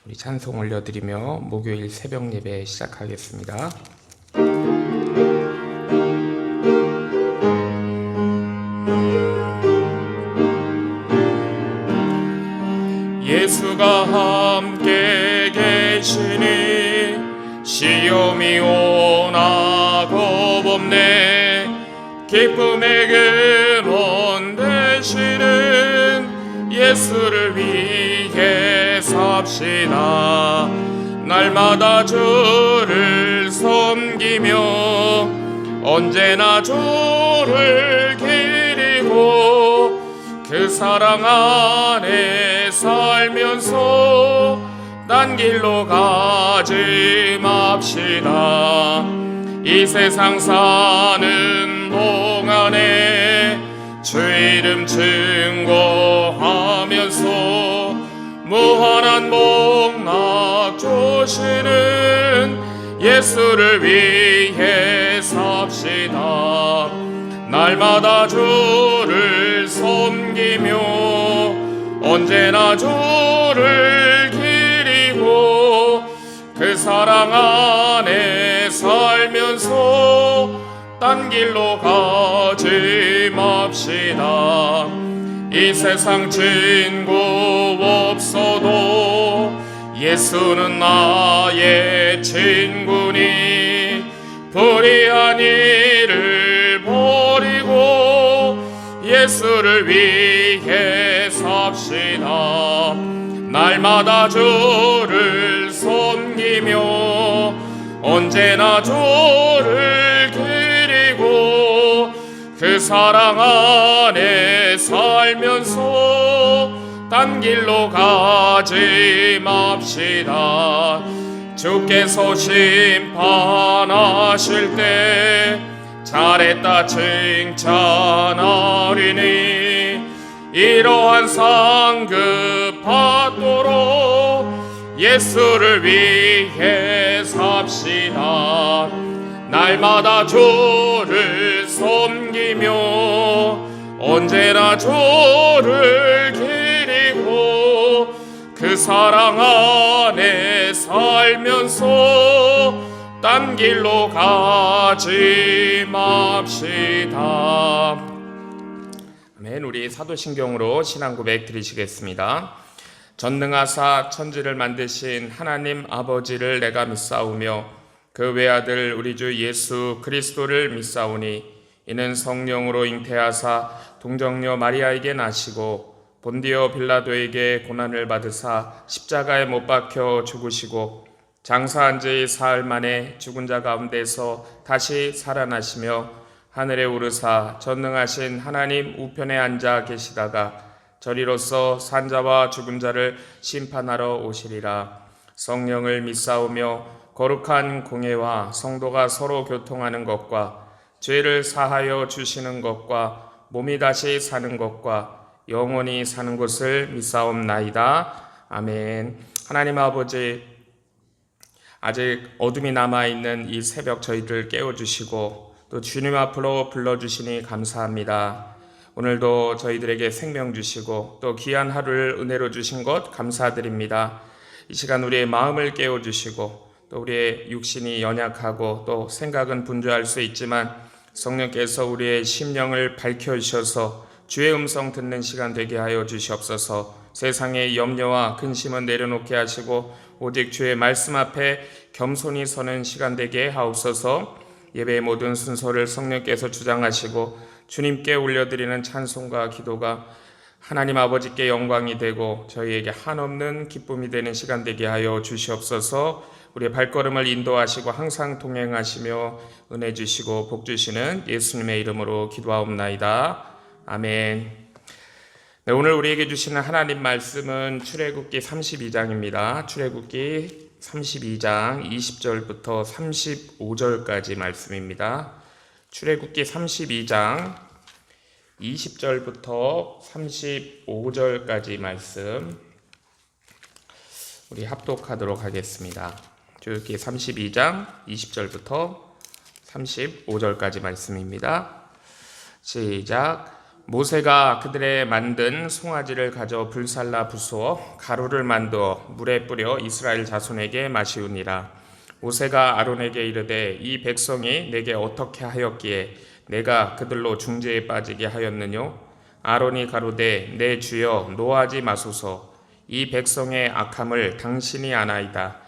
우리 찬송 올려드리며 목요일 새벽 예배 시작하겠습니다. 예수가 함께 계시니 시험이 오나 겁없네. 기쁨의 근원 되시는 예수를 위해 삽시다. 날마다 주를 섬기며 언제나 주를 기리고 그 사랑 안에 살면서 딴 길로 가지 맙시다. 이 세상 사는 동안에 주 이름 증거하면서 무한한 복락 주시는 예수를 위해 삽시다. 날마다 주를 섬기며 언제나 주를 기리고 그 사랑 안에 살면서 딴 길로 가지 맙시다. 이 세상 친구 없어도 예수는 나의 친구니 불의한 일을 버리고 예수를 위해 삽시다. 날마다 주를 섬기며 언제나 주를 기리고 그 사랑 안에 살면서 딴 길로 가지 맙시다. 주께서 심판하실 때 잘했다 칭찬하리니 이러한 상급 받도록 예수를 위해 삽시다. 날마다 주를 섬기며 언제나 주를 기리고 그 사랑 안에 살면서 딴 길로 가지 맙시다. 아멘. 우리 사도신경으로 신앙 고백 드리시겠습니다. 전능하사 천지를 만드신 하나님 아버지를 내가 믿사오며 그 외아들 우리 주 예수 그리스도를 믿사오니 이는 성령으로 잉태하사 동정녀 마리아에게 나시고 본디오 빌라도에게 고난을 받으사 십자가에 못 박혀 죽으시고 장사한 지 사흘 만에 죽은 자 가운데서 다시 살아나시며 하늘에 오르사 전능하신 하나님 우편에 앉아 계시다가 저리로서 산자와 죽은 자를 심판하러 오시리라. 성령을 믿사오며 거룩한 공예와 성도가 서로 교통하는 것과 죄를 사하여 주시는 것과 몸이 다시 사는 것과 영원히 사는 것을 믿사옵나이다. 아멘. 하나님 아버지, 아직 어둠이 남아있는 이 새벽 저희를 깨워주시고 또 주님 앞으로 불러주시니 감사합니다. 오늘도 저희들에게 생명 주시고 또 귀한 하루를 은혜로 주신 것 감사드립니다. 이 시간 우리의 마음을 깨워주시고 또 우리의 육신이 연약하고 또 생각은 분주할 수 있지만 성령께서 우리의 심령을 밝혀주셔서 주의 음성 듣는 시간 되게 하여 주시옵소서. 세상의 염려와 근심은 내려놓게 하시고 오직 주의 말씀 앞에 겸손히 서는 시간 되게 하옵소서. 예배의 모든 순서를 성령께서 주장하시고 주님께 올려드리는 찬송과 기도가 하나님 아버지께 영광이 되고 저희에게 한없는 기쁨이 되는 시간 되게 하여 주시옵소서. 우리의 발걸음을 인도하시고 항상 동행하시며 은혜 주시고 복 주시는 예수님의 이름으로 기도하옵나이다. 아멘. 네, 오늘 우리에게 주시는 하나님 말씀은 출애굽기 32장입니다. 출애굽기 32장 20절부터 35절까지 말씀입니다. 출애굽기 32장 20절부터 35절까지 말씀 우리 합독하도록 하겠습니다. 출애굽기 32장 20절부터 35절까지 말씀입니다. 시작. 모세가 그들의 만든 송아지를 가져 불살라 부수어 가루를 만들어 물에 뿌려 이스라엘 자손에게 마시우니라. 모세가 아론에게 이르되 이 백성이 내게 어떻게 하였기에 내가 그들로 중재에 빠지게 하였느뇨? 아론이 가로되 내 주여 노하지 마소서. 이 백성의 악함을 당신이 아나이다.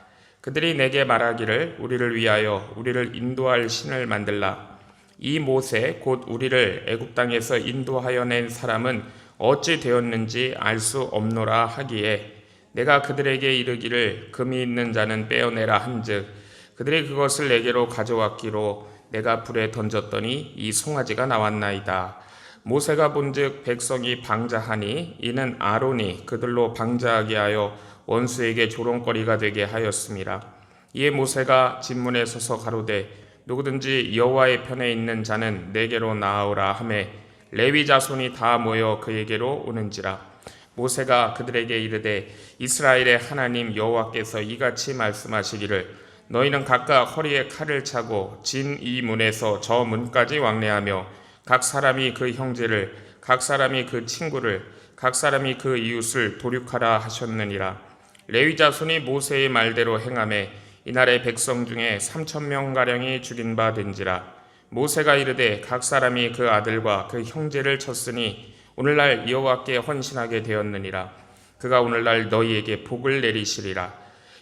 그들이 내게 말하기를 우리를 위하여 우리를 인도할 신을 만들라. 이 모세 곧 우리를 애굽 땅에서 인도하여 낸 사람은 어찌 되었는지 알 수 없노라 하기에 내가 그들에게 이르기를 금이 있는 자는 빼어내라 한즉 그들이 그것을 내게로 가져왔기로 내가 불에 던졌더니 이 송아지가 나왔나이다. 모세가 본즉 백성이 방자하니 이는 아론이 그들로 방자하게 하여 원수에게 조롱거리가 되게 하였음이라. 이에 모세가 진문에 서서 가로되 누구든지 여호와의 편에 있는 자는 내게로 나아오라 하매 레위 자손이 다 모여 그에게로 오는지라. 모세가 그들에게 이르되 이스라엘의 하나님 여호와께서 이같이 말씀하시기를 너희는 각각 허리에 칼을 차고 진 이 문에서 저 문까지 왕래하며 각 사람이 그 형제를 각 사람이 그 친구를 각 사람이 그 이웃을 도륙하라 하셨느니라. 레위 자손이 모세의 말대로 행하매 이날의 백성 중에 3,000명가량이 죽인 바 된지라. 모세가 이르되 각 사람이 그 아들과 그 형제를 쳤으니 오늘날 여호와께 헌신하게 되었느니라. 그가 오늘날 너희에게 복을 내리시리라.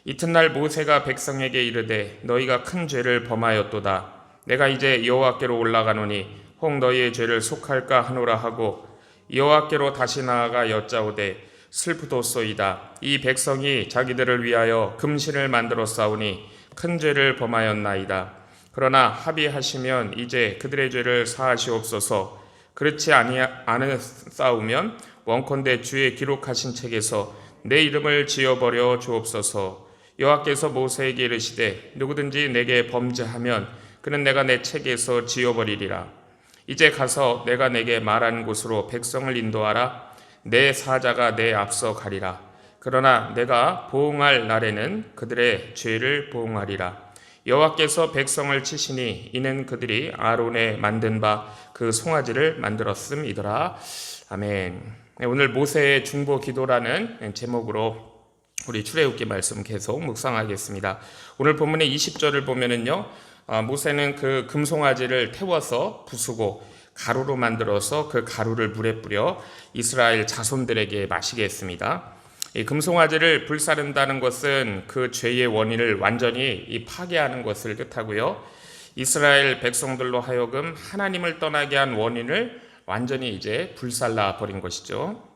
이튿날 모세가 백성에게 이르되 너희가 큰 죄를 범하였도다. 내가 이제 여호와께로 올라가노니 혹 너희의 죄를 속할까 하노라 하고 여호와께로 다시 나아가 여짜오되 슬프도소이다. 이 백성이 자기들을 위하여 금신을 만들어 싸우니 큰 죄를 범하였나이다. 그러나 합의하시면 이제 그들의 죄를 사하시옵소서. 그렇지 않으싸우면 원컨대 주의 기록하신 책에서 내 이름을 지어버려 주옵소서. 여호와께서 모세에게 이르시되 누구든지 내게 범죄하면 그는 내가 내 책에서 지어버리리라. 이제 가서 내가 내게 말한 곳으로 백성을 인도하라. 내 사자가 내 앞서 가리라. 그러나 내가 보응할 날에는 그들의 죄를 보응하리라. 여호와께서 백성을 치시니 이는 그들이 아론의 만든 바 그 송아지를 만들었음이더라. 아멘. 오늘 모세의 중보 기도라는 제목으로 우리 출애굽기 말씀 계속 묵상하겠습니다. 오늘 본문의 20절을 보면은요, 모세는 그 금송아지를 태워서 부수고 가루로 만들어서 그 가루를 물에 뿌려 이스라엘 자손들에게 마시게 했습니다. 이 금송아지를 불사른다는 것은 그 죄의 원인을 완전히 파괴하는 것을 뜻하고요. 이스라엘 백성들로 하여금 하나님을 떠나게 한 원인을 완전히 이제 불살라 버린 것이죠.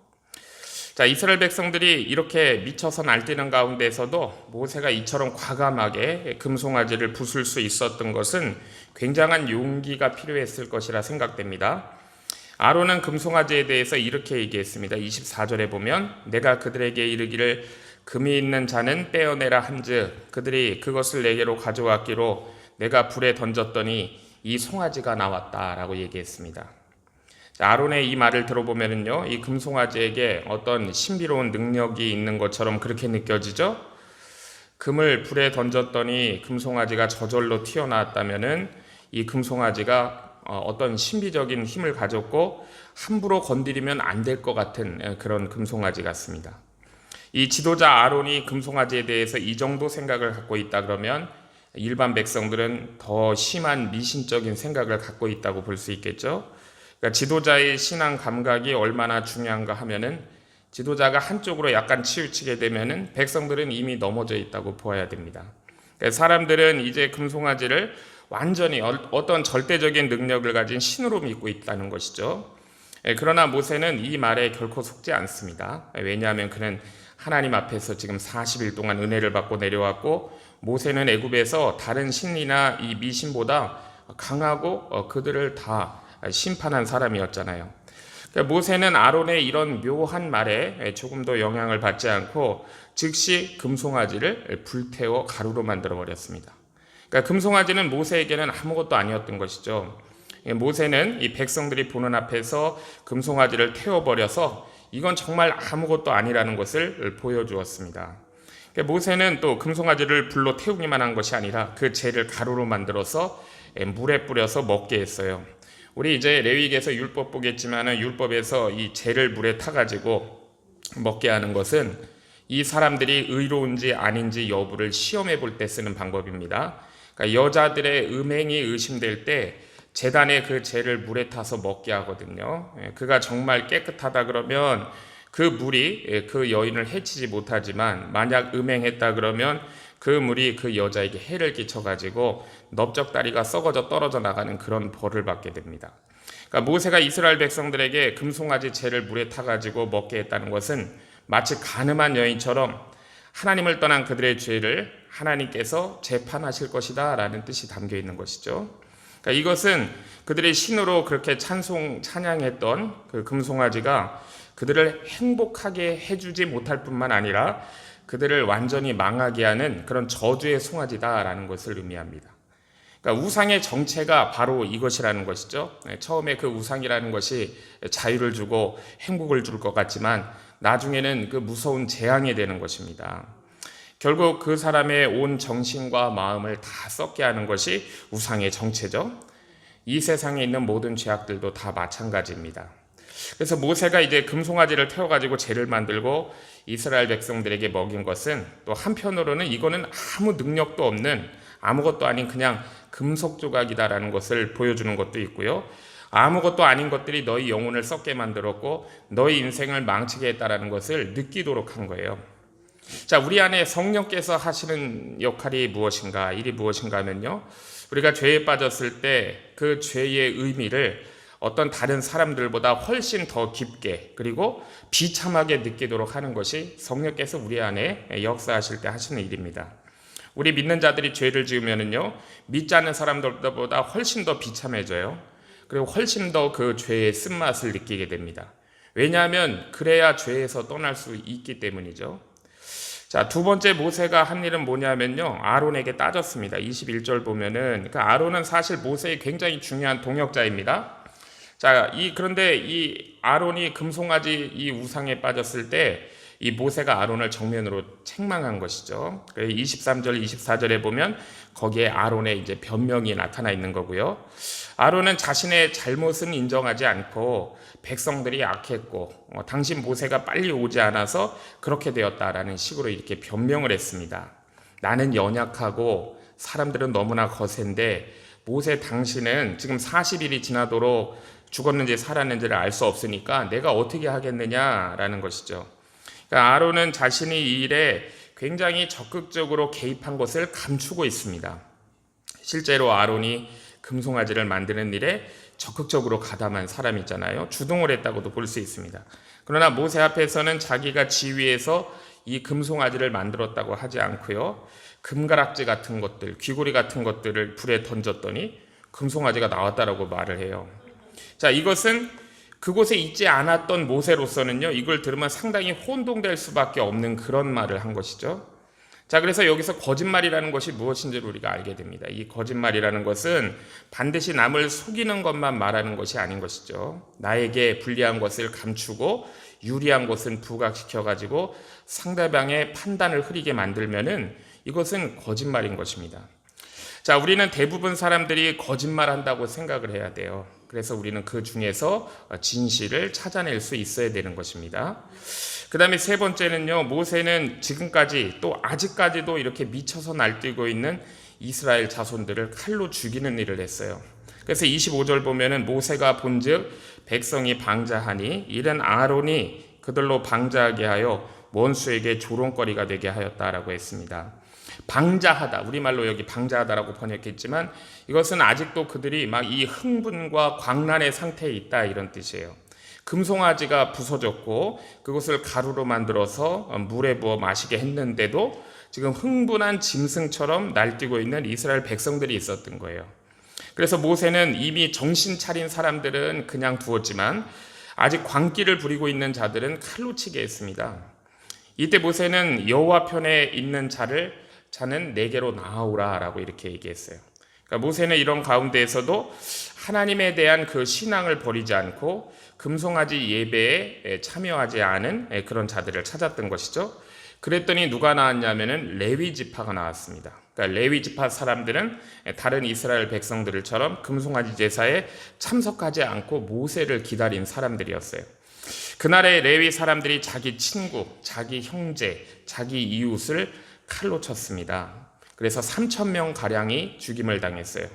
자, 이스라엘 백성들이 이렇게 미쳐서 날뛰는 가운데서도 모세가 이처럼 과감하게 금송아지를 부술 수 있었던 것은 굉장한 용기가 필요했을 것이라 생각됩니다. 아론은 금송아지에 대해서 이렇게 얘기했습니다. 24절에 보면 내가 그들에게 이르기를 금이 있는 자는 빼어내라 한즉 그들이 그것을 내게로 가져왔기로 내가 불에 던졌더니 이 송아지가 나왔다라고 얘기했습니다. 아론의 이 말을 들어보면요, 이 금송아지에게 어떤 신비로운 능력이 있는 것처럼 그렇게 느껴지죠. 금을 불에 던졌더니 금송아지가 저절로 튀어나왔다면은 이 금송아지가 어떤 신비적인 힘을 가졌고 함부로 건드리면 안 될 것 같은 그런 금송아지 같습니다. 이 지도자 아론이 금송아지에 대해서 이 정도 생각을 갖고 있다 그러면 일반 백성들은 더 심한 미신적인 생각을 갖고 있다고 볼 수 있겠죠. 그러니까 지도자의 신앙 감각이 얼마나 중요한가 하면은 지도자가 한쪽으로 약간 치우치게 되면은 백성들은 이미 넘어져 있다고 보아야 됩니다. 그러니까 사람들은 이제 금송아지를 완전히 어떤 절대적인 능력을 가진 신으로 믿고 있다는 것이죠. 그러나 모세는 이 말에 결코 속지 않습니다. 왜냐하면 그는 하나님 앞에서 지금 40일 동안 은혜를 받고 내려왔고 모세는 애굽에서 다른 신이나 이 미신보다 강하고 그들을 다 심판한 사람이었잖아요. 그러니까 모세는 아론의 이런 묘한 말에 조금 더 영향을 받지 않고 즉시 금송아지를 불태워 가루로 만들어 버렸습니다. 그러니까 금송아지는 모세에게는 아무것도 아니었던 것이죠. 모세는 이 백성들이 보는 앞에서 금송아지를 태워버려서 이건 정말 아무것도 아니라는 것을 보여주었습니다. 그러니까 모세는 또 금송아지를 불로 태우기만 한 것이 아니라 그 재를 가루로 만들어서 물에 뿌려서 먹게 했어요. 우리 이제 레위기에서 율법 보겠지만은 율법에서 이 재를 물에 타가지고 먹게 하는 것은 이 사람들이 의로운지 아닌지 여부를 시험해 볼 때 쓰는 방법입니다. 그러니까 여자들의 음행이 의심될 때 제단에 그 재를 물에 타서 먹게 하거든요. 그가 정말 깨끗하다 그러면 그 물이 그 여인을 해치지 못하지만 만약 음행했다 그러면 그 물이 그 여자에게 해를 끼쳐가지고 넓적다리가 썩어져 떨어져 나가는 그런 벌을 받게 됩니다. 그러니까 모세가 이스라엘 백성들에게 금송아지 재를 물에 타가지고 먹게 했다는 것은 마치 간음한 여인처럼 하나님을 떠난 그들의 죄를 하나님께서 재판하실 것이다 라는 뜻이 담겨 있는 것이죠. 그러니까 이것은 그들의 신으로 그렇게 찬양했던 그 금송아지가 그들을 행복하게 해주지 못할 뿐만 아니라 그들을 완전히 망하게 하는 그런 저주의 송아지다라는 것을 의미합니다. 그러니까 우상의 정체가 바로 이것이라는 것이죠. 처음에 그 우상이라는 것이 자유를 주고 행복을 줄 것 같지만 나중에는 그 무서운 재앙이 되는 것입니다. 결국 그 사람의 온 정신과 마음을 다 썩게 하는 것이 우상의 정체죠. 이 세상에 있는 모든 죄악들도 다 마찬가지입니다. 그래서 모세가 이제 금송아지를 태워가지고 재를 만들고 이스라엘 백성들에게 먹인 것은 또 한편으로는 이거는 아무 능력도 없는 아무것도 아닌 그냥 금속 조각이다라는 것을 보여주는 것도 있고요. 아무것도 아닌 것들이 너희 영혼을 썩게 만들었고 너희 인생을 망치게 했다라는 것을 느끼도록 한 거예요. 자, 우리 안에 성령께서 하시는 역할이 무엇인가, 일이 무엇인가 하면요, 우리가 죄에 빠졌을 때 그 죄의 의미를 어떤 다른 사람들보다 훨씬 더 깊게 그리고 비참하게 느끼도록 하는 것이 성령께서 우리 안에 역사하실 때 하시는 일입니다. 우리 믿는 자들이 죄를 지으면은요, 믿지 않는 사람들보다 훨씬 더 비참해져요. 그리고 훨씬 더 그 죄의 쓴맛을 느끼게 됩니다. 왜냐하면 그래야 죄에서 떠날 수 있기 때문이죠. 자, 두 번째 모세가 한 일은 뭐냐면요, 아론에게 따졌습니다. 21절 보면은 그 아론은 사실 모세의 굉장히 중요한 동역자입니다. 자, 그런데 이 아론이 금송아지 이 우상에 빠졌을 때 이 모세가 아론을 정면으로 책망한 것이죠. 23절, 24절에 보면 거기에 아론의 이제 변명이 나타나 있는 거고요. 아론은 자신의 잘못은 인정하지 않고 백성들이 악했고 당신 모세가 빨리 오지 않아서 그렇게 되었다라는 식으로 이렇게 변명을 했습니다. 나는 연약하고 사람들은 너무나 거센데 모세 당신은 지금 40일이 지나도록 죽었는지 살았는지를 알 수 없으니까 내가 어떻게 하겠느냐라는 것이죠. 그러니까 아론은 자신이 이 일에 굉장히 적극적으로 개입한 것을 감추고 있습니다. 실제로 아론이 금송아지를 만드는 일에 적극적으로 가담한 사람이잖아요. 주동을 했다고도 볼 수 있습니다. 그러나 모세 앞에서는 자기가 지위에서 이 금송아지를 만들었다고 하지 않고요, 금가락지 같은 것들, 귀고리 같은 것들을 불에 던졌더니 금송아지가 나왔다라고 말을 해요. 자, 이것은 그곳에 있지 않았던 모세로서는요, 이걸 들으면 상당히 혼동될 수밖에 없는 그런 말을 한 것이죠. 자, 그래서 여기서 거짓말이라는 것이 무엇인지를 우리가 알게 됩니다. 이 거짓말이라는 것은 반드시 남을 속이는 것만 말하는 것이 아닌 것이죠. 나에게 불리한 것을 감추고 유리한 것은 부각시켜가지고 상대방의 판단을 흐리게 만들면은 이것은 거짓말인 것입니다. 자, 우리는 대부분 사람들이 거짓말한다고 생각을 해야 돼요. 그래서 우리는 그 중에서 진실을 찾아낼 수 있어야 되는 것입니다. 그 다음에 세 번째는요, 모세는 지금까지 또 아직까지도 이렇게 미쳐서 날뛰고 있는 이스라엘 자손들을 칼로 죽이는 일을 했어요. 그래서 25절 보면은 모세가 본즉 백성이 방자하니 이는 아론이 그들로 방자하게 하여 원수에게 조롱거리가 되게 하였다라고 했습니다. 방자하다, 우리말로 여기 방자하다라고 번역했지만 이것은 아직도 그들이 막 이 흥분과 광란의 상태에 있다, 이런 뜻이에요. 금송아지가 부서졌고 그것을 가루로 만들어서 물에 부어 마시게 했는데도 지금 흥분한 짐승처럼 날뛰고 있는 이스라엘 백성들이 있었던 거예요. 그래서 모세는 이미 정신 차린 사람들은 그냥 두었지만 아직 광기를 부리고 있는 자들은 칼로 치게 했습니다. 이때 모세는 여호와 편에 있는 자는 내게로 나아오라 라고 이렇게 얘기했어요. 그러니까 모세는 이런 가운데에서도 하나님에 대한 그 신앙을 버리지 않고 금송아지 예배에 참여하지 않은 그런 자들을 찾았던 것이죠. 그랬더니 누가 나왔냐면은 레위 지파가 나왔습니다. 그러니까 레위 지파 사람들은 다른 이스라엘 백성들처럼 금송아지 제사에 참석하지 않고 모세를 기다린 사람들이었어요. 그날의 레위 사람들이 자기 친구, 자기 형제, 자기 이웃을 칼로 쳤습니다. 그래서 3,000명 가량이 죽임을 당했어요.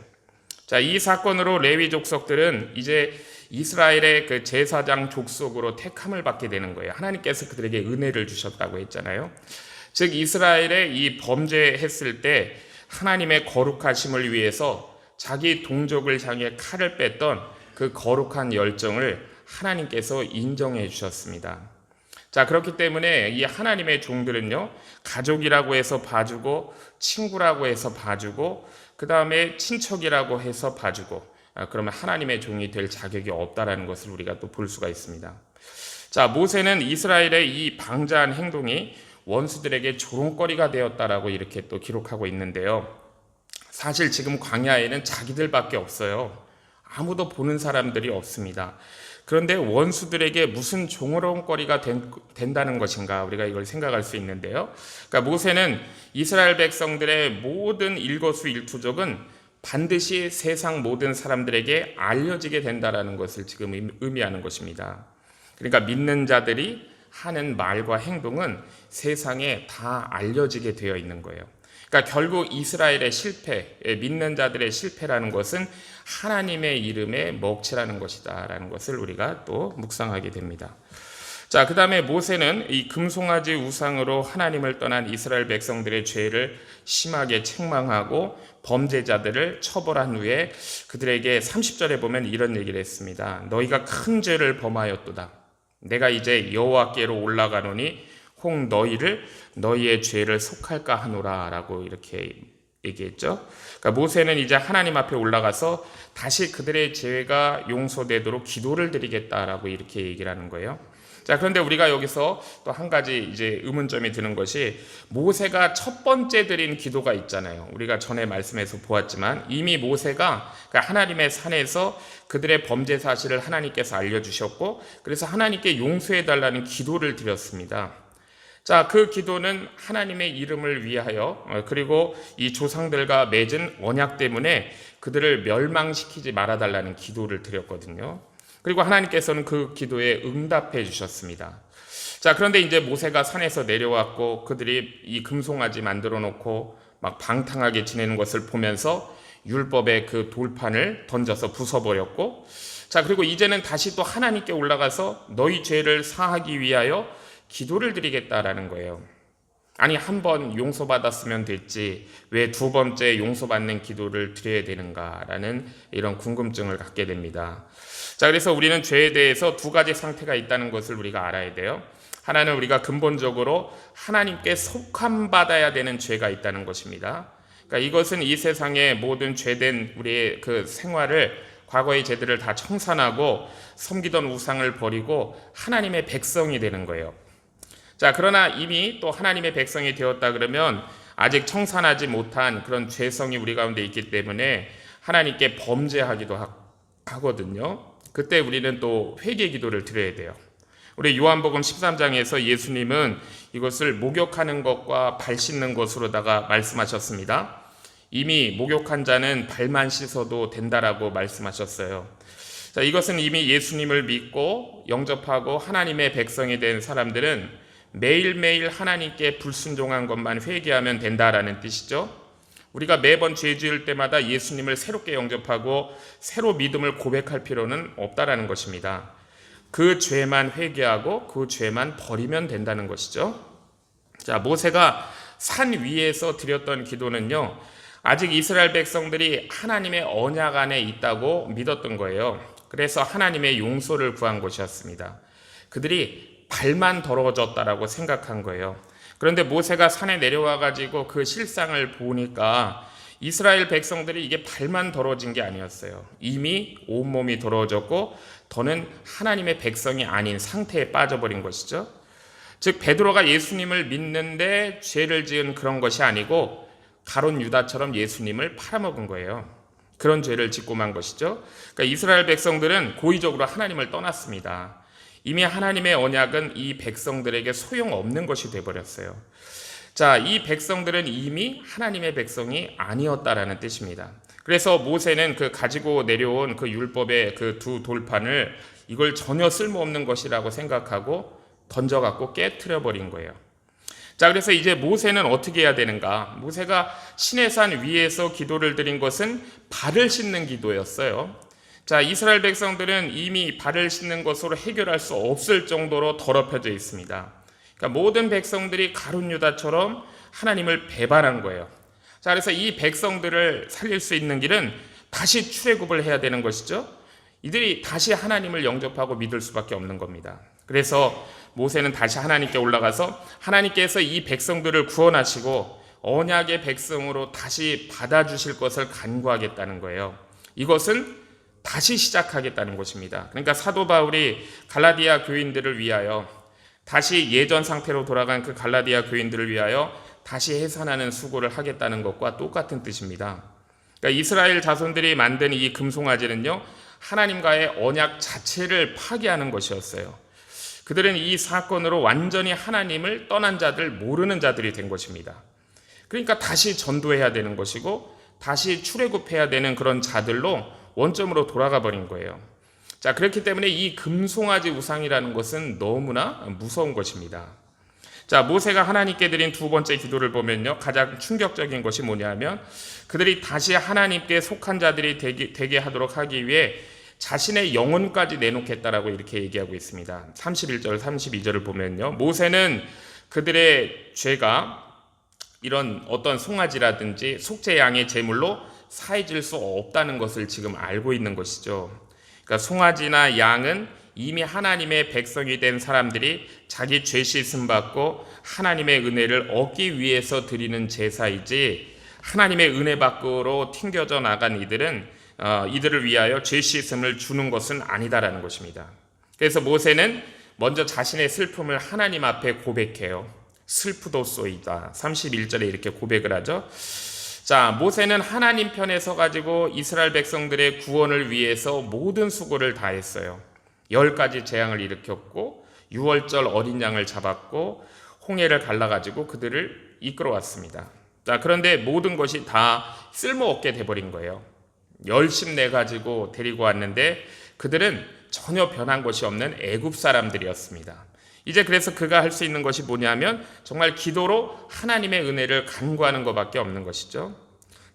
자, 이 사건으로 레위 족속들은 이제 이스라엘의 그 제사장 족속으로 택함을 받게 되는 거예요. 하나님께서 그들에게 은혜를 주셨다고 했잖아요. 즉 이스라엘의 이 범죄했을 때 하나님의 거룩하심을 위해서 자기 동족을 향해 칼을 뺐던 그 거룩한 열정을 하나님께서 인정해 주셨습니다. 자, 그렇기 때문에 이 하나님의 종들은요, 가족이라고 해서 봐주고, 친구라고 해서 봐주고, 그 다음에 친척이라고 해서 봐주고, 그러면 하나님의 종이 될 자격이 없다라는 것을 우리가 또 볼 수가 있습니다. 자, 모세는 이스라엘의 이 방자한 행동이 원수들에게 조롱거리가 되었다라고 이렇게 또 기록하고 있는데요. 사실 지금 광야에는 자기들밖에 없어요. 아무도 보는 사람들이 없습니다. 그런데 원수들에게 무슨 조롱거리가 된다는 것인가, 우리가 이걸 생각할 수 있는데요. 그러니까 모세는 이스라엘 백성들의 모든 일거수일투족은 반드시 세상 모든 사람들에게 알려지게 된다는 것을 지금 의미하는 것입니다. 그러니까 믿는 자들이 하는 말과 행동은 세상에 다 알려지게 되어 있는 거예요. 그러니까 결국 이스라엘의 실패, 믿는 자들의 실패라는 것은 하나님의 이름에 먹칠하는 것이다라는 것을 우리가 또 묵상하게 됩니다. 자, 그 다음에 모세는 이 금송아지 우상으로 하나님을 떠난 이스라엘 백성들의 죄를 심하게 책망하고 범죄자들을 처벌한 후에 그들에게 30절에 보면 이런 얘기를 했습니다. 너희가 큰 죄를 범하였도다. 내가 이제 여호와께로 올라가노니 혹 너희를 너희의 죄를 속할까 하노라 라고 이렇게 얘기했죠. 그러니까 모세는 이제 하나님 앞에 올라가서 다시 그들의 죄가 용서되도록 기도를 드리겠다라고 이렇게 얘기를 하는 거예요. 자, 그런데 우리가 여기서 또 한 가지 이제 의문점이 드는 것이 모세가 첫 번째 드린 기도가 있잖아요. 우리가 전에 말씀에서 보았지만 이미 모세가 하나님의 산에서 그들의 범죄 사실을 하나님께서 알려주셨고 그래서 하나님께 용서해달라는 기도를 드렸습니다. 자, 그 기도는 하나님의 이름을 위하여 그리고 이 조상들과 맺은 언약 때문에 그들을 멸망시키지 말아달라는 기도를 드렸거든요. 그리고 하나님께서는 그 기도에 응답해 주셨습니다. 자, 그런데 이제 모세가 산에서 내려왔고 그들이 이 금송아지 만들어 놓고 막 방탕하게 지내는 것을 보면서 율법의 그 돌판을 던져서 부숴버렸고, 자, 그리고 이제는 다시 또 하나님께 올라가서 너희 죄를 사하기 위하여 기도를 드리겠다라는 거예요. 아니, 한 번 용서받았으면 됐지 왜 두 번째 용서받는 기도를 드려야 되는가라는 이런 궁금증을 갖게 됩니다. 자, 그래서 우리는 죄에 대해서 두 가지 상태가 있다는 것을 우리가 알아야 돼요. 하나는 우리가 근본적으로 하나님께 속함받아야 되는 죄가 있다는 것입니다. 그러니까 이것은 이 세상의 모든 죄된 우리의 그 생활을 과거의 죄들을 다 청산하고 섬기던 우상을 버리고 하나님의 백성이 되는 거예요. 자, 그러나 이미 또 하나님의 백성이 되었다 그러면 아직 청산하지 못한 그런 죄성이 우리 가운데 있기 때문에 하나님께 범죄하기도 하거든요. 그때 우리는 또 회개 기도를 드려야 돼요. 우리 요한복음 13장에서 예수님은 이것을 목욕하는 것과 발 씻는 것으로다가 말씀하셨습니다. 이미 목욕한 자는 발만 씻어도 된다라고 말씀하셨어요. 자, 이것은 이미 예수님을 믿고 영접하고 하나님의 백성이 된 사람들은 매일매일 하나님께 불순종한 것만 회개하면 된다라는 뜻이죠. 우리가 매번 죄 지을 때마다 예수님을 새롭게 영접하고 새로 믿음을 고백할 필요는 없다라는 것입니다. 그 죄만 회개하고 그 죄만 버리면 된다는 것이죠. 자, 모세가 산 위에서 드렸던 기도는요, 아직 이스라엘 백성들이 하나님의 언약 안에 있다고 믿었던 거예요. 그래서 하나님의 용서를 구한 것이었습니다. 그들이 발만 더러워졌다라고 생각한 거예요. 그런데 모세가 산에 내려와 가지고 그 실상을 보니까 이스라엘 백성들이 이게 발만 더러워진 게 아니었어요. 이미 온몸이 더러워졌고 더는 하나님의 백성이 아닌 상태에 빠져버린 것이죠. 즉 베드로가 예수님을 믿는데 죄를 지은 그런 것이 아니고 가룟 유다처럼 예수님을 팔아먹은 거예요. 그런 죄를 짓고 만 것이죠. 그러니까 이스라엘 백성들은 고의적으로 하나님을 떠났습니다. 이미 하나님의 언약은 이 백성들에게 소용없는 것이 되어버렸어요. 자, 이 백성들은 이미 하나님의 백성이 아니었다라는 뜻입니다. 그래서 모세는 그 가지고 내려온 그 율법의 그 두 돌판을 이걸 전혀 쓸모없는 것이라고 생각하고 던져갖고 깨트려 버린 거예요. 자, 그래서 이제 모세는 어떻게 해야 되는가? 모세가 시내산 위에서 기도를 드린 것은 발을 씻는 기도였어요. 자, 이스라엘 백성들은 이미 발을 씻는 것으로 해결할 수 없을 정도로 더럽혀져 있습니다. 그러니까 모든 백성들이 가룟 유다처럼 하나님을 배반한 거예요. 자, 그래서 이 백성들을 살릴 수 있는 길은 다시 출애굽을 해야 되는 것이죠. 이들이 다시 하나님을 영접하고 믿을 수밖에 없는 겁니다. 그래서 모세는 다시 하나님께 올라가서 하나님께서 이 백성들을 구원하시고 언약의 백성으로 다시 받아주실 것을 간구하겠다는 거예요. 이것은 다시 시작하겠다는 것입니다. 그러니까 사도 바울이 갈라디아 교인들을 위하여 다시 예전 상태로 돌아간 그 갈라디아 교인들을 위하여 다시 해산하는 수고를 하겠다는 것과 똑같은 뜻입니다. 그러니까 이스라엘 자손들이 만든 이 금송아지는요, 하나님과의 언약 자체를 파괴하는 것이었어요. 그들은 이 사건으로 완전히 하나님을 떠난 자들, 모르는 자들이 된 것입니다. 그러니까 다시 전도해야 되는 것이고 다시 출애굽해야 되는 그런 자들로 원점으로 돌아가 버린 거예요. 자, 그렇기 때문에 이 금송아지 우상이라는 것은 너무나 무서운 것입니다. 자, 모세가 하나님께 드린 두 번째 기도를 보면요, 가장 충격적인 것이 뭐냐면 그들이 다시 하나님께 속한 자들이 되게 하도록 하기 위해 자신의 영혼까지 내놓겠다라고 이렇게 얘기하고 있습니다. 31절, 32절을 보면요, 모세는 그들의 죄가 이런 어떤 송아지라든지 속죄 양의 제물로 사해질 수 없다는 것을 지금 알고 있는 것이죠. 그러니까 송아지나 양은 이미 하나님의 백성이 된 사람들이 자기 죄 씻음 받고 하나님의 은혜를 얻기 위해서 드리는 제사이지, 하나님의 은혜 밖으로 튕겨져 나간 이들을 위하여 죄 씻음을 주는 것은 아니다라는 것입니다. 그래서 모세는 먼저 자신의 슬픔을 하나님 앞에 고백해요. 슬프도소이다. 31절에 이렇게 고백을 하죠. 자, 모세는 하나님 편에 서가지고 이스라엘 백성들의 구원을 위해서 모든 수고를 다했어요. 10가지 재앙을 일으켰고 6월절 어린 양을 잡았고 홍해를 갈라가지고 그들을 이끌어왔습니다. 자, 그런데 모든 것이 다 쓸모없게 돼버린 거예요. 열심내가지고 데리고 왔는데 그들은 전혀 변한 것이 없는 애굽 사람들이었습니다. 이제 그래서 그가 할 수 있는 것이 뭐냐면 정말 기도로 하나님의 은혜를 간구하는 것밖에 없는 것이죠.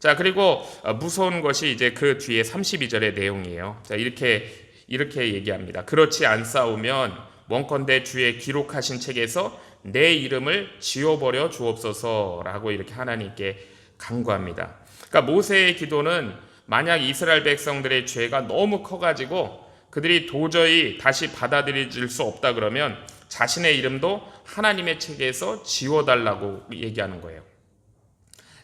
자, 그리고 무서운 것이 이제 그 뒤에 32절의 내용이에요. 자, 이렇게 얘기합니다. 그렇지 않사오면 원컨대 주의 기록하신 책에서 내 이름을 지워버려 주옵소서라고 이렇게 하나님께 간구합니다. 그러니까 모세의 기도는 만약 이스라엘 백성들의 죄가 너무 커가지고 그들이 도저히 다시 받아들일 수 없다 그러면 자신의 이름도 하나님의 책에서 지워달라고 얘기하는 거예요.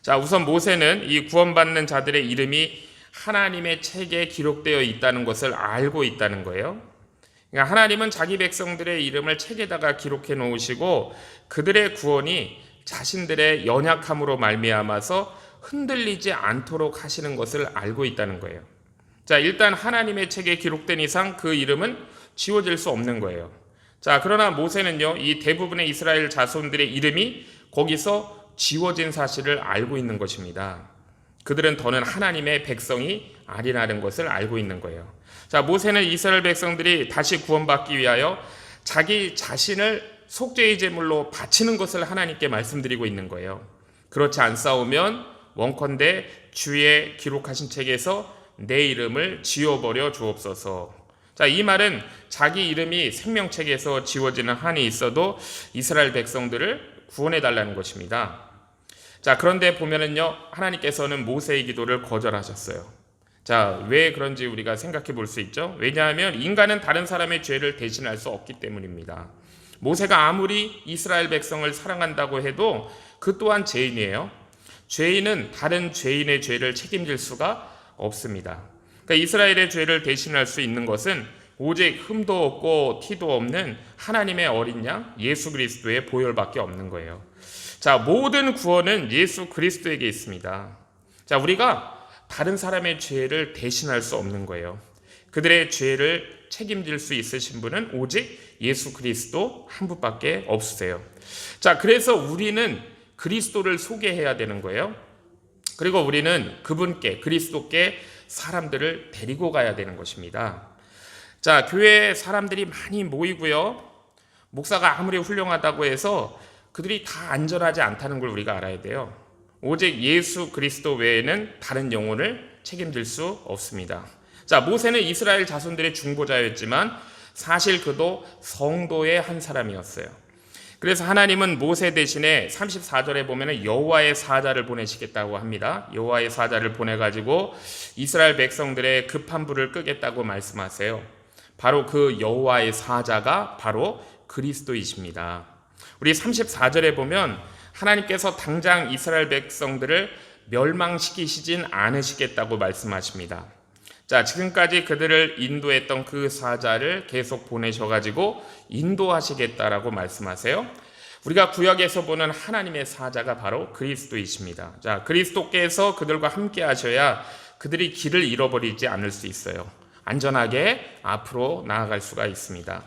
자, 우선 모세는 이 구원받는 자들의 이름이 하나님의 책에 기록되어 있다는 것을 알고 있다는 거예요. 그러니까 하나님은 자기 백성들의 이름을 책에다가 기록해 놓으시고 그들의 구원이 자신들의 연약함으로 말미암아서 흔들리지 않도록 하시는 것을 알고 있다는 거예요. 자, 일단 하나님의 책에 기록된 이상 그 이름은 지워질 수 없는 거예요. 자, 그러나 모세는요, 이 대부분의 이스라엘 자손들의 이름이 거기서 지워진 사실을 알고 있는 것입니다. 그들은 더는 하나님의 백성이 아니라는 것을 알고 있는 거예요. 자, 모세는 이스라엘 백성들이 다시 구원받기 위하여 자기 자신을 속죄의 제물로 바치는 것을 하나님께 말씀드리고 있는 거예요. 그렇지 않사오면 원컨대 주의 기록하신 책에서 내 이름을 지워버려 주옵소서. 자, 이 말은 자기 이름이 생명책에서 지워지는 한이 있어도 이스라엘 백성들을 구원해달라는 것입니다. 자, 그런데 보면은요, 하나님께서는 모세의 기도를 거절하셨어요. 자, 왜 그런지 우리가 생각해 볼 수 있죠. 왜냐하면 인간은 다른 사람의 죄를 대신할 수 없기 때문입니다. 모세가 아무리 이스라엘 백성을 사랑한다고 해도 그 또한 죄인이에요. 죄인은 다른 죄인의 죄를 책임질 수가 없습니다. 그러니까 이스라엘의 죄를 대신할 수 있는 것은 오직 흠도 없고 티도 없는 하나님의 어린 양 예수 그리스도의 보혈밖에 없는 거예요. 자, 모든 구원은 예수 그리스도에게 있습니다. 자, 우리가 다른 사람의 죄를 대신할 수 없는 거예요. 그들의 죄를 책임질 수 있으신 분은 오직 예수 그리스도 한 분밖에 없으세요. 자, 그래서 우리는 그리스도를 소개해야 되는 거예요. 그리고 우리는 그분께, 그리스도께 사람들을 데리고 가야 되는 것입니다. 자, 교회에 사람들이 많이 모이고요. 목사가 아무리 훌륭하다고 해서 그들이 다 안전하지 않다는 걸 우리가 알아야 돼요. 오직 예수 그리스도 외에는 다른 영혼을 책임질 수 없습니다. 자, 모세는 이스라엘 자손들의 중보자였지만 사실 그도 성도의 한 사람이었어요. 그래서 하나님은 모세 대신에 34절에 보면 여호와의 사자를 보내시겠다고 합니다. 여호와의 사자를 보내가지고 이스라엘 백성들의 급한 불을 끄겠다고 말씀하세요. 바로 그 여호와의 사자가 바로 그리스도이십니다. 우리 34절에 보면 하나님께서 당장 이스라엘 백성들을 멸망시키시진 않으시겠다고 말씀하십니다. 자, 지금까지 그들을 인도했던 그 사자를 계속 보내셔가지고 인도하시겠다라고 말씀하세요. 우리가 구약에서 보는 하나님의 사자가 바로 그리스도이십니다. 자, 그리스도께서 그들과 함께 하셔야 그들이 길을 잃어버리지 않을 수 있어요. 안전하게 앞으로 나아갈 수가 있습니다.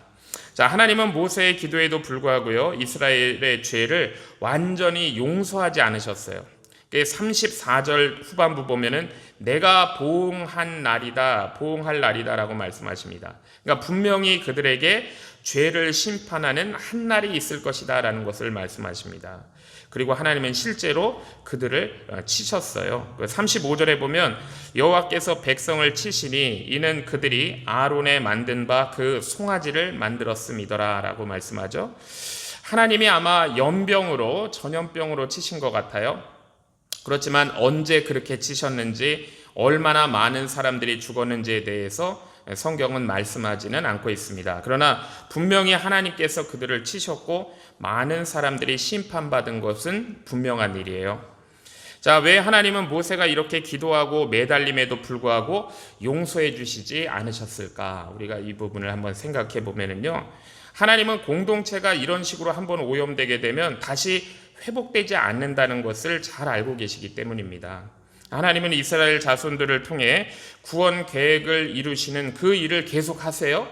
자, 하나님은 모세의 기도에도 불구하고요, 이스라엘의 죄를 완전히 용서하지 않으셨어요. 34절 후반부 보면은 내가 보응할 날이다 라고 말씀하십니다. 그러니까 분명히 그들에게 죄를 심판하는 한 날이 있을 것이다 라는 것을 말씀하십니다. 그리고 하나님은 실제로 그들을 치셨어요. 35절에 보면 여호와께서 백성을 치시니 이는 그들이 아론에 만든 바 그 송아지를 만들었음이더라 라고 말씀하죠. 하나님이 아마 연병으로, 전염병으로 치신 것 같아요. 그렇지만 언제 그렇게 치셨는지, 얼마나 많은 사람들이 죽었는지에 대해서 성경은 말씀하지는 않고 있습니다. 그러나 분명히 하나님께서 그들을 치셨고 많은 사람들이 심판받은 것은 분명한 일이에요. 자, 왜 하나님은 모세가 이렇게 기도하고 매달림에도 불구하고 용서해 주시지 않으셨을까? 우리가 이 부분을 한번 생각해 보면은요, 하나님은 공동체가 이런 식으로 한번 오염되게 되면 다시 회복되지 않는다는 것을 잘 알고 계시기 때문입니다. 하나님은 이스라엘 자손들을 통해 구원 계획을 이루시는 그 일을 계속하세요.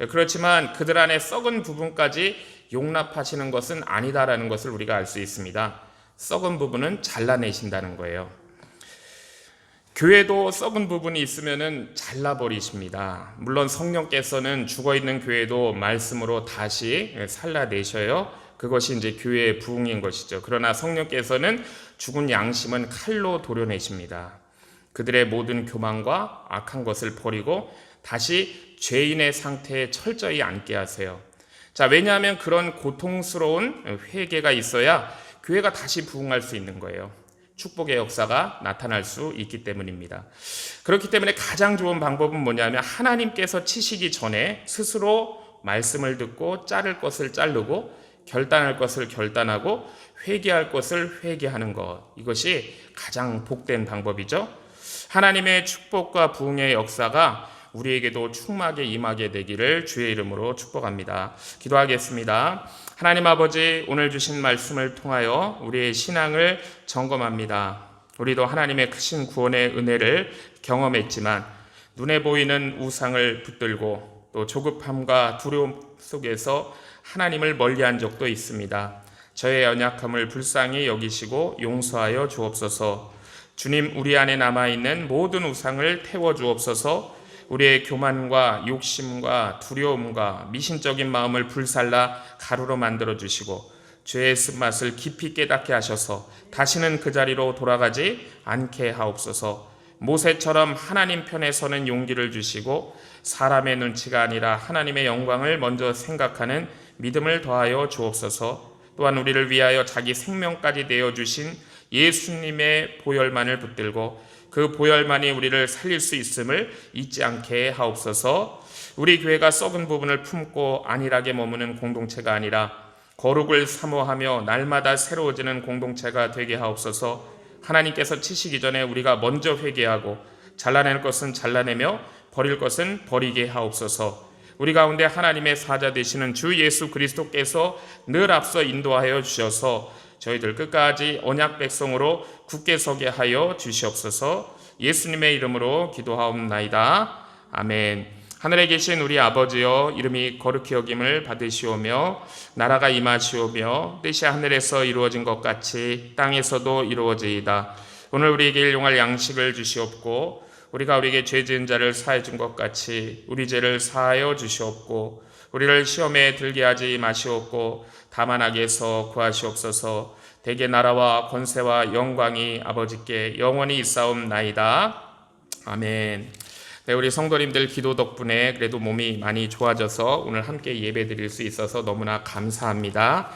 그렇지만 그들 안에 썩은 부분까지 용납하시는 것은 아니다라는 것을 우리가 알 수 있습니다. 썩은 부분은 잘라내신다는 거예요. 교회도 썩은 부분이 있으면 잘라버리십니다. 물론 성령께서는 죽어있는 교회도 말씀으로 다시 살라내셔요. 그것이 이제 교회의 부흥인 것이죠. 그러나 성령께서는 죽은 양심은 칼로 도려내십니다. 그들의 모든 교만과 악한 것을 버리고 다시 죄인의 상태에 철저히 앉게 하세요. 자, 왜냐하면 그런 고통스러운 회개가 있어야 교회가 다시 부흥할 수 있는 거예요. 축복의 역사가 나타날 수 있기 때문입니다. 그렇기 때문에 가장 좋은 방법은 뭐냐면 하나님께서 치시기 전에 스스로 말씀을 듣고 자를 것을 자르고 결단할 것을 결단하고 회개할 것을 회개하는 것, 이것이 가장 복된 방법이죠. 하나님의 축복과 부흥의 역사가 우리에게도 충만하게 임하게 되기를 주의 이름으로 축복합니다. 기도하겠습니다. 하나님 아버지, 오늘 주신 말씀을 통하여 우리의 신앙을 점검합니다. 우리도 하나님의 크신 구원의 은혜를 경험했지만 눈에 보이는 우상을 붙들고 또 조급함과 두려움 속에서 하나님을 멀리한 적도 있습니다. 저의 연약함을 불쌍히 여기시고 용서하여 주옵소서. 주님, 우리 안에 남아있는 모든 우상을 태워 주옵소서. 우리의 교만과 욕심과 두려움과 미신적인 마음을 불살라 가루로 만들어 주시고 죄의 쓴맛을 깊이 깨닫게 하셔서 다시는 그 자리로 돌아가지 않게 하옵소서. 모세처럼 하나님 편에 서는 용기를 주시고 사람의 눈치가 아니라 하나님의 영광을 먼저 생각하는 믿음을 더하여 주옵소서. 또한 우리를 위하여 자기 생명까지 내어주신 예수님의 보혈만을 붙들고 그 보혈만이 우리를 살릴 수 있음을 잊지 않게 하옵소서. 우리 교회가 썩은 부분을 품고 안일하게 머무는 공동체가 아니라 거룩을 사모하며 날마다 새로워지는 공동체가 되게 하옵소서. 하나님께서 치시기 전에 우리가 먼저 회개하고 잘라낼 것은 잘라내며 버릴 것은 버리게 하옵소서. 우리 가운데 하나님의 사자 되시는 주 예수 그리스도께서 늘 앞서 인도하여 주셔서 저희들 끝까지 언약 백성으로 굳게 서게 하여 주시옵소서. 예수님의 이름으로 기도하옵나이다. 아멘. 하늘에 계신 우리 아버지여, 이름이 거룩히 여김을 받으시오며 나라가 임하시오며 뜻이 하늘에서 이루어진 것 같이 땅에서도 이루어지이다. 오늘 우리에게 일용할 양식을 주시옵고 우리가 우리에게 죄 지은 자를 사하여 준 것 같이 우리 죄를 사하여 주시옵고 우리를 시험에 들게 하지 마시옵고 다만 악에서 구하시옵소서. 대개 나라와 권세와 영광이 아버지께 영원히 있사옵나이다. 아멘. 네, 우리 성도님들 기도 덕분에 그래도 몸이 많이 좋아져서 오늘 함께 예배 드릴 수 있어서 너무나 감사합니다.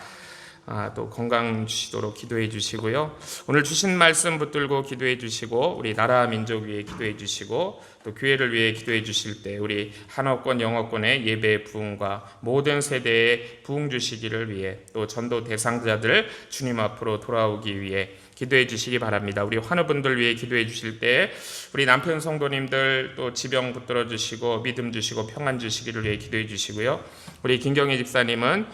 또 건강 주시도록 기도해 주시고요. 오늘 주신 말씀 붙들고 기도해 주시고 우리 나라 민족 위해 기도해 주시고 또 교회를 위해 기도해 주실 때 우리 한어권 영어권의 예배 부흥과 모든 세대의 부흥 주시기를 위해 또 전도 대상자들 주님 앞으로 돌아오기 위해 기도해 주시기 바랍니다. 우리 환우분들 위해 기도해 주실 때 우리 남편 성도님들 또 지병 붙들어 주시고 믿음 주시고 평안 주시기를 위해 기도해 주시고요. 우리 김경희 집사님은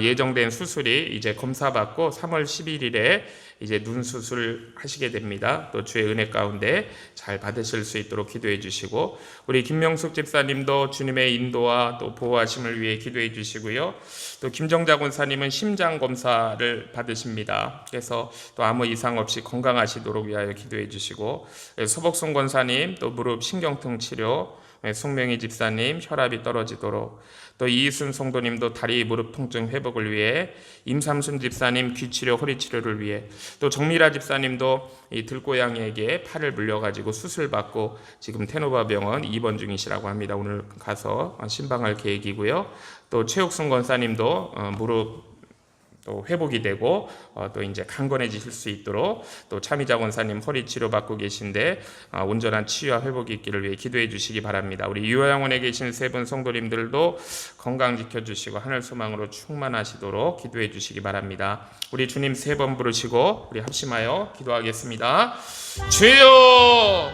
예정된 수술이 이제 검사 받고 3월 11일에 이제 눈 수술 하시게 됩니다. 또 주의 은혜 가운데 잘 받으실 수 있도록 기도해 주시고 우리 김명숙 집사님도 주님의 인도와 또 보호하심을 위해 기도해 주시고요. 또 김정자 권사님은 심장 검사를 받으십니다. 그래서 또 아무 이상 없이 건강하시도록 위하여 기도해 주시고 서복순 권사님 또 무릎 신경통 치료, 송명희 집사님 혈압이 떨어지도록 또 이희순 성도님도 다리 무릎 통증 회복을 위해 임삼순 집사님 귀치료 허리 치료를 위해 또 정미라 집사님도 이 들고양이에게 팔을 물려가지고 수술받고 지금 테노바 병원 입원 중이시라고 합니다. 오늘 가서 신방할 계획이고요. 또 최욱순 권사님도 무릎 또 회복이 되고 또 이제 강건해지실 수 있도록 또 차미자 권사님 허리 치료 받고 계신데 온전한 치유와 회복이 있기를 위해 기도해 주시기 바랍니다. 우리 유아양원에 계신 세 분 성도님들도 건강 지켜주시고 하늘 소망으로 충만하시도록 기도해 주시기 바랍니다. 우리 주님 세 번 부르시고 우리 합심하여 기도하겠습니다. 주여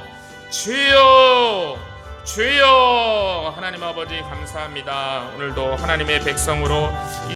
주여 주여. 하나님 아버지 감사합니다. 오늘도 하나님의 백성으로